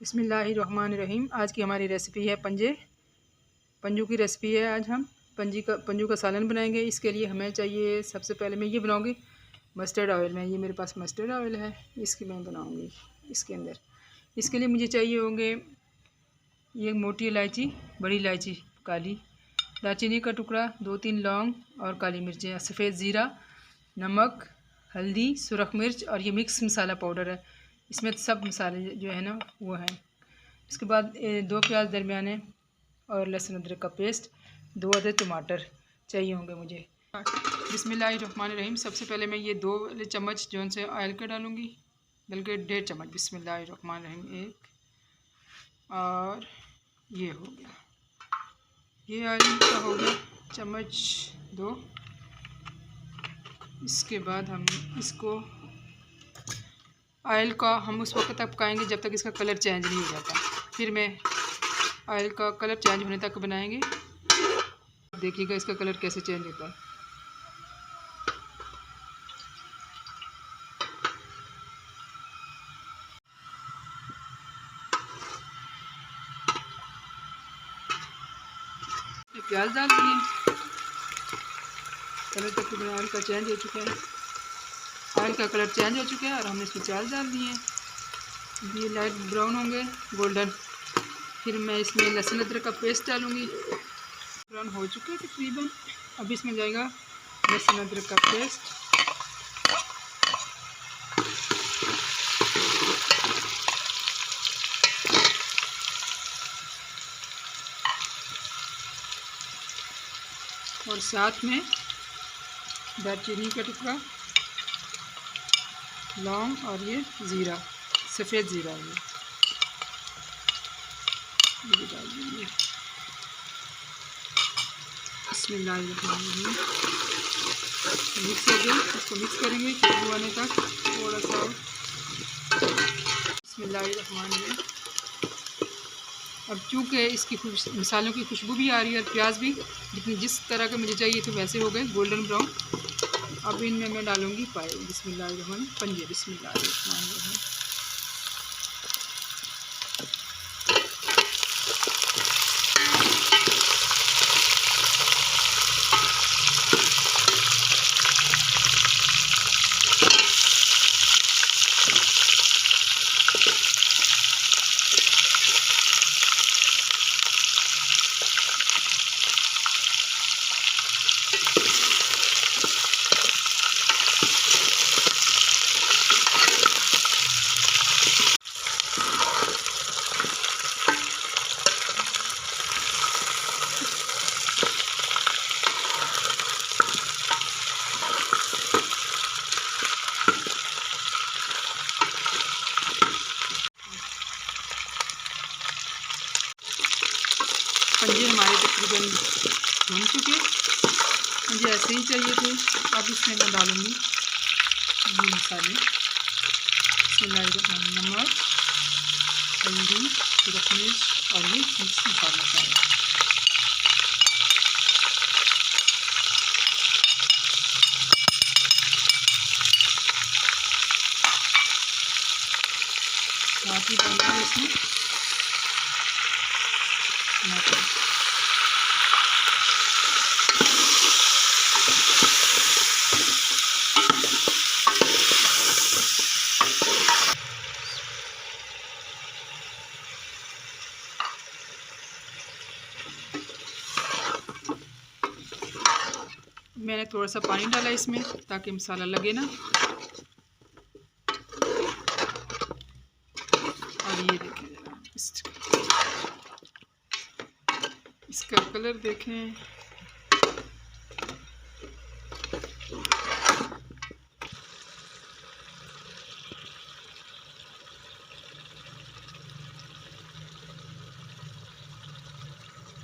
बिस्मिल्लाहिर्रहमानिर्रहीम। आज की हमारी रेसिपी है पंजू की रेसिपी है। आज हम पंजू का सालन बनाएंगे। इसके लिए हमें चाहिए, सबसे पहले मैं ये बनाऊंगी मस्टर्ड ऑयल में। ये मेरे पास मस्टर्ड ऑयल है, इसकी मैं बनाऊंगी। इसके अंदर इसके लिए मुझे चाहिए होंगे ये मोटी इलायची, बड़ी इलायची काली, दालचीनी का टुकड़ा, 2-3 लौंग और काली मिर्चें, सफ़ेद ज़ीरा, नमक, हल्दी, सुरख मिर्च और ये मिक्स मसाला पाउडर है। इसमें सब मसाले जो है ना वो हैं। इसके बाद 2 प्याज दरमियाने और लहसुन अदरक का पेस्ट, 2 अदद टमाटर चाहिए होंगे मुझे। बिस्मिल्लाहिर्रहमानिर्रहीम। सबसे पहले मैं ये 2 चम्मच जो से ऑयल का डालूँगी, बल्कि 1.5 चम्मच। बिस्मिल्लाहिर्रहमानिर्रहीम। 1 और ये हो गया, ये ऑयल का हो गया चम्मच 2। इसके बाद हम इसको ऑयल का हम उस वक्त तक पकाएंगे जब तक इसका कलर चेंज नहीं हो जाता। फिर मैं ऑयल का कलर चेंज होने तक बनाएंगे। देखिएगा इसका कलर कैसे चेंज होता है। प्याज डाल दिए, कलर तक ऑयल का चेंज हो चुका है। ऑयल का कलर चेंज हो चुका है और हमने इसमें प्याज डाल दिए हैं। ये लाइट ब्राउन होंगे, गोल्डन। फिर मैं इसमें लहसुन अदरक का पेस्ट डालूँगी। ब्राउन हो चुके हैं तकरीबन। अब इसमें जाएगा लहसुन अदरक का पेस्ट, और साथ में दालचीनी का टुकड़ा, लौंग और ये ज़ीरा, सफ़ेद ज़ीरा ये डाल देंगे। बिस्मिल्लाहिर्रहमानिर्रहीम। मिक्स हो गया, इसको मिक्स करेंगे खुशबू आने तक थोड़ा सा। बिस्मिल्लाहिर्रहमानिर्रहीम। अब चूँकि इसकी मसालों की खुशबू भी आ रही है और प्याज भी, लेकिन जिस तरह के मुझे चाहिए थे वैसे हो गए, गोल्डन ब्राउन। अब इनमें मैं डालूँगी पंजे। बिस्मिल्लाहिर्रहमानिर्रहीम। पंजे हमारे तकरीबन भून चुके, मुझे ऐसे ही चाहिए थे। अब इसमें मैं डालूँगी ये मसाले। नमक, हल्दी, सुरख मिर्च और ये मिक्स मसाला। साथ ही डालूँगी इसमें टमाटर। मैंने थोड़ा सा पानी डाला इसमें ताकि मसाला लगे ना। और ये देखें जरा इसका कलर देखें।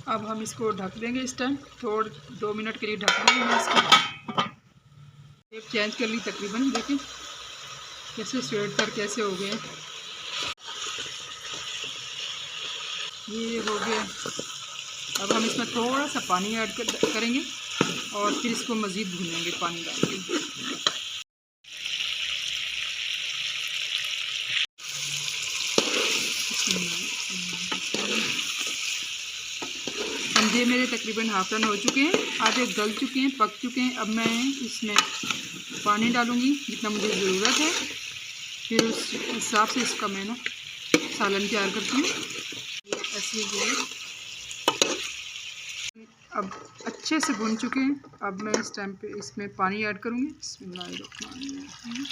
अब हम इसको ढक देंगे इस टाइम, 2 मिनट के लिए ढक देंगे। मैं इसको शेप चेंज कर ली तकरीबन। देखें कैसे स्वेटर कैसे हो गए, ये हो गया। अब हम इसमें थोड़ा सा पानी ऐड करेंगे और फिर इसको मज़ीद भूनेंगे पानी डाल के। पंजे मेरे तकरीबन हाफ टन हो चुके हैं, आधे गल चुके हैं, पक चुके हैं। अब मैं इसमें पानी डालूँगी जितना मुझे ज़रूरत है, फिर उस हिसाब से इसका मैं ना सालन तैयार करती हूँ। ये ऐसे अब अच्छे से भुन चुके हैं। अब मैं इस टाइम पे इसमें पानी ऐड करूँगी। बिस्मिल्लाहिर्रहमानिर्रहीम।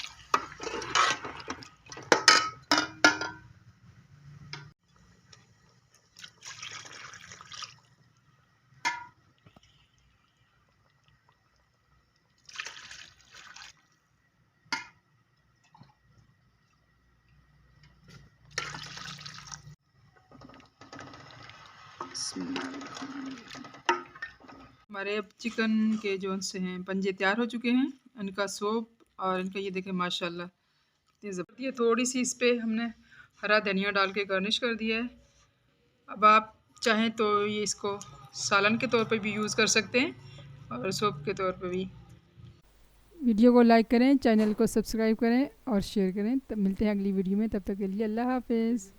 हमारे अब चिकन के जो से हैं पंजे तैयार हो चुके हैं, इनका सूप और इनका ये देखें माशाल्लाह इतनी ज़बरदस्त। ये थोड़ी सी इस पर हमने हरा धनिया डाल के गार्निश कर दिया है। अब आप चाहें तो ये इसको सालन के तौर पे भी यूज़ कर सकते हैं और सूप के तौर पे भी। वीडियो को लाइक करें, चैनल को सब्सक्राइब करें और शेयर करें। तब मिलते हैं अगली वीडियो में, तब तक के लिए अल्लाह हाफिज़।